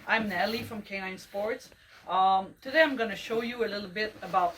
I'm Natalie from Canine Sports. Today I'm going to show you a little bit about,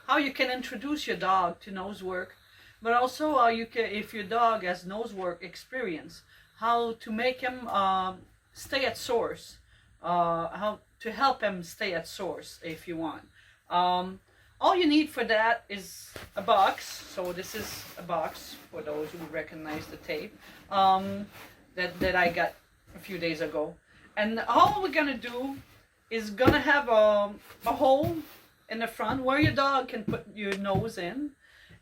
how you can introduce your dog to Nosework, but also how you can, if your dog has Nosework experience, how to make him stay at source, how to help him stay at source if you want. All you need for that is a box. So this is a box for those who recognize the tape that I got a few days ago. And all we're gonna do is gonna have a hole in the front where your dog can put your nose in,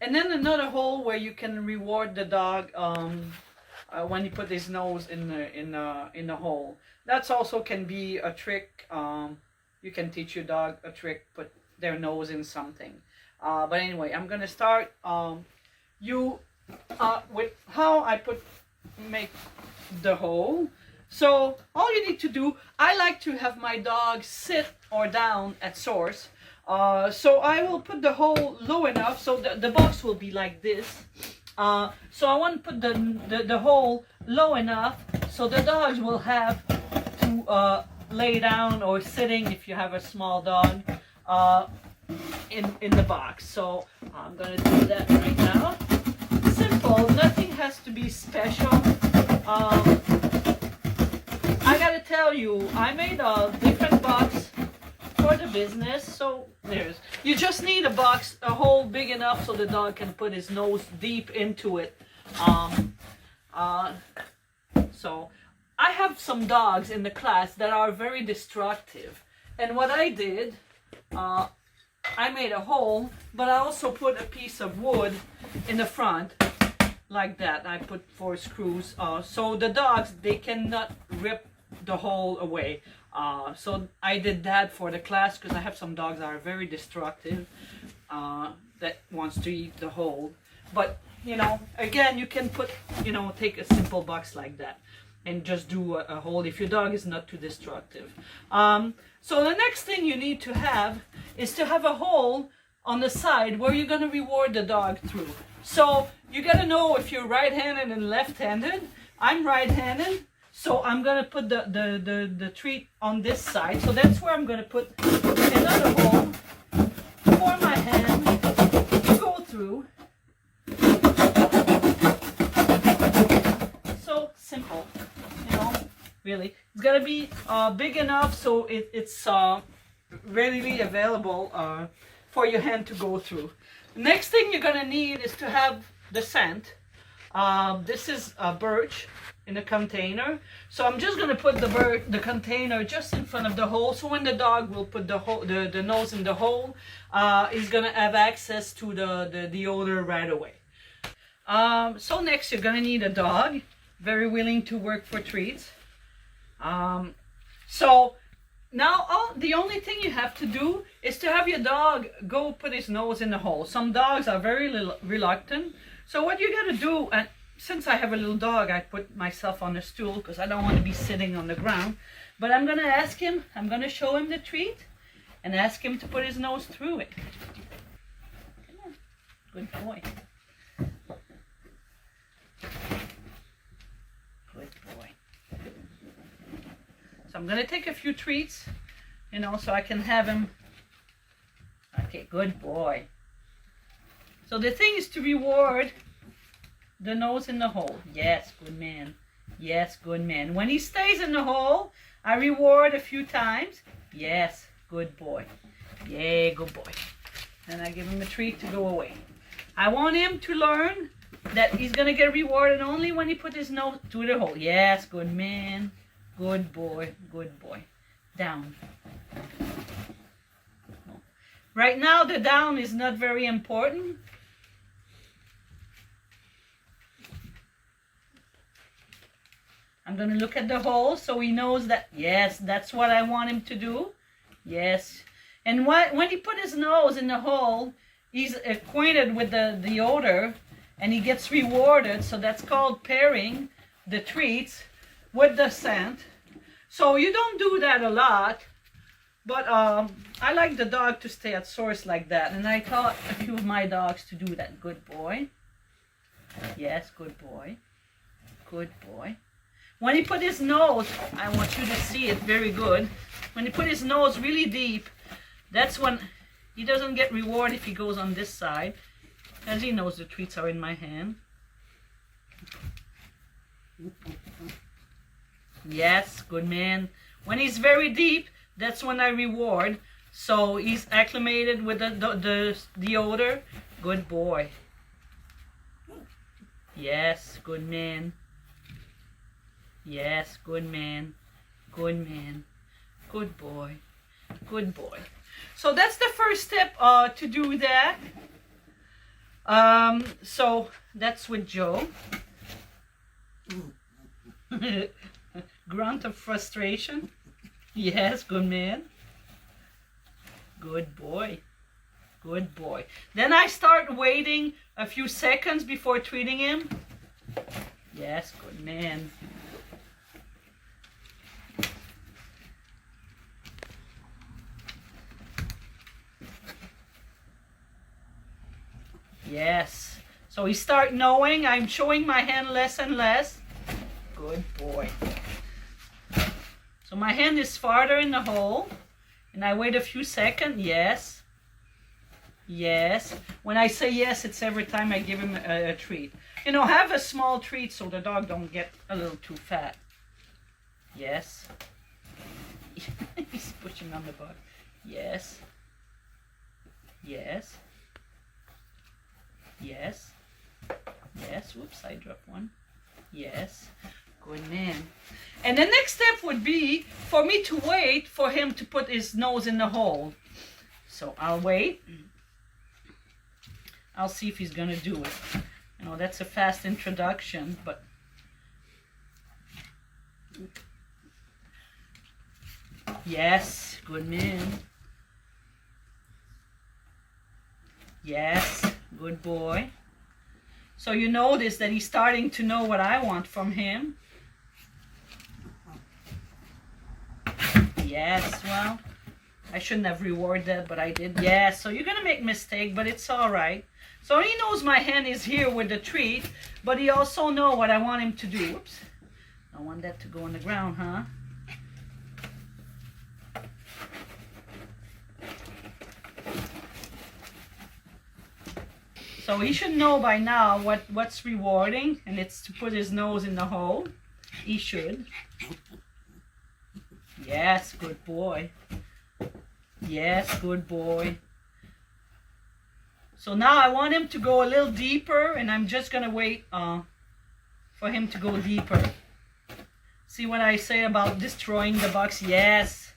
and then another hole where you can reward the dog when he put his nose in the hole. That's also can be a trick. You can teach your dog a trick, put their nose in something. But anyway, I'm gonna start with how I make the hole. So all you need to do, I like to have my dog sit or down at source. So I will put the hole low enough so the box will be like this. So I want to put the hole low enough so the dogs will have to lay down or sitting if you have a small dog in the box. So I'm going to do that right now. Simple, nothing has to be special. I gotta tell you, I made a different box for the business. So you just need a hole big enough so the dog can put his nose deep into it. So I have some dogs in the class that are very destructive, and what I did, I made a hole, but I also put a piece of wood in the front like that. I put 4 screws, so the dogs, they cannot rip the hole away. So I did that for the class because I have some dogs that are very destructive, that wants to eat the hole. But again, you can take a simple box like that and just do a hole if your dog is not too destructive. So the next thing you need to have is to have a hole on the side where you're going to reward the dog through. So you got to know if you're right-handed and left-handed. I'm right-handed, so I'm going to put the treat on this side. So that's where I'm going to put another hole for my hand to go through. So simple, really. It's got to be big enough so it's readily available for your hand to go through. Next thing you're going to need is to have the scent. This is birch in a container. So I'm just going to put the container just in front of the hole. So when the dog will put the nose in the hole, he's going to have access to the odor right away. So next you're going to need a dog, very willing to work for treats. So now the only thing you have to do is to have your dog go put his nose in the hole. Some dogs are very reluctant. So what you got to do, and since I have a little dog, I put myself on a stool because I don't want to be sitting on the ground. But I'm going to ask him, I'm going to show him the treat and ask him to put his nose through it. Come on. Good boy. Good boy. So I'm going to take a few treats, so I can have him. Okay, good boy. So the thing is to reward the nose in the hole. Yes, good man. Yes, good man. When he stays in the hole, I reward a few times. Yes, good boy. Yay, good boy. And I give him a treat to go away. I want him to learn that he's going to get rewarded only when he put his nose through the hole. Yes, good man. Good boy. Good boy. Down. Right now, the down is not very important. I'm going to look at the hole so he knows that, yes, that's what I want him to do. Yes. And when he put his nose in the hole, he's acquainted with the odor and he gets rewarded. So that's called pairing the treats with the scent. So you don't do that a lot, but I like the dog to stay at source like that. And I taught a few of my dogs to do that. Good boy. Yes, good boy. Good boy. When he put his nose, I want you to see it very good. When he put his nose really deep, that's when he doesn't get reward if he goes on this side, as he knows the treats are in my hand. Yes, good man. When he's very deep, that's when I reward. So he's acclimated with the odor. Good boy. Yes, good man. Yes, good man. Good man. Good boy. Good boy. So that's the first step to do that. So that's with Joe. Grunt of frustration. Yes, good man. Good boy. Good boy. Then I start waiting a few seconds before treating him. Yes, good man. Yes. So he start knowing I'm showing my hand less and less. Good boy. So my hand is farther in the hole. And I wait a few seconds. Yes. Yes. When I say yes, it's every time I give him a treat. You know, have a small treat so the dog don't get a little too fat. Yes. He's pushing on the bug. Yes. Yes. Yes. Yes. Whoops, I dropped one. Yes. Good man. And the next step would be for me to wait for him to put his nose in the hole. So I'll wait. I'll see if he's gonna do it. You know, that's a fast introduction, but yes, good man. Yes, good boy. So you notice that he's starting to know what I want from him. Yes, well, I shouldn't have rewarded that, but I did. Yes, so you're gonna make mistake, but it's all right. So he knows my hand is here with the treat, but he also know what I want him to do. Oops, I want that to go on the ground, huh? So he should know by now what's rewarding, and it's to put his nose in the hole. He should. Yes, good boy. Yes, good boy. So now I want him to go a little deeper, and I'm just gonna wait for him to go deeper. See what I say about destroying the box? Yes.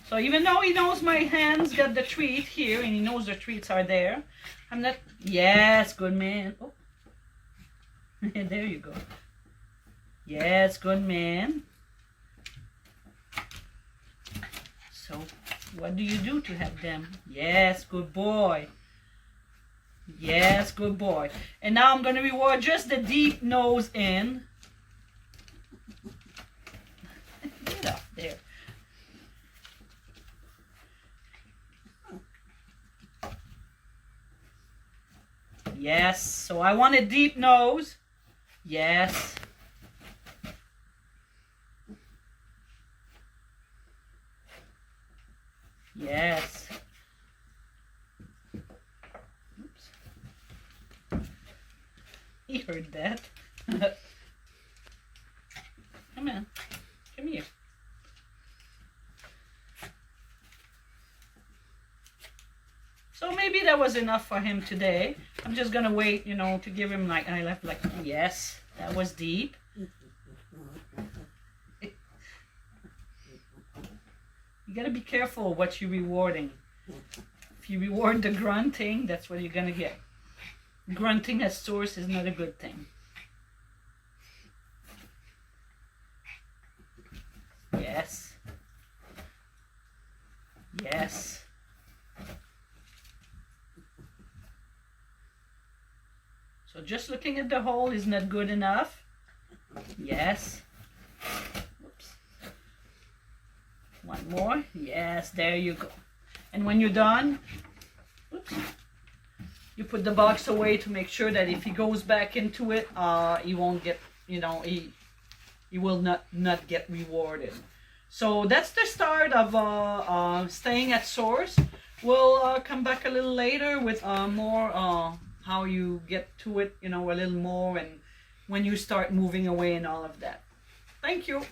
So even though he knows my hands got the treat here, and he knows the treats are there, I'm not. Yes, good man. Oh. There you go. Yes, good man. So what do you do to have them? Yes, good boy. Yes, good boy. And now I'm going to reward just the deep nose in. Get up there. Yes, so I want a deep nose. Yes. Yes. Oops. He heard that. Come on. Come here. So maybe that was enough for him today. I'm just gonna wait, you know, to give him like, I left like, yes, that was deep. You gotta be careful what you're rewarding. If you reward the grunting, that's what you're gonna get. Grunting as source is not a good thing. Yes. Yes. So just looking at the hole is not good enough. Yes. Oops. One more. Yes, there you go. And when you're done, oops, you put the box away to make sure that if he goes back into it, he won't get, you know, you will not get rewarded. So that's the start of staying at source. We'll come back a little later with more how you get to it, a little more, and when you start moving away and all of that. Thank you.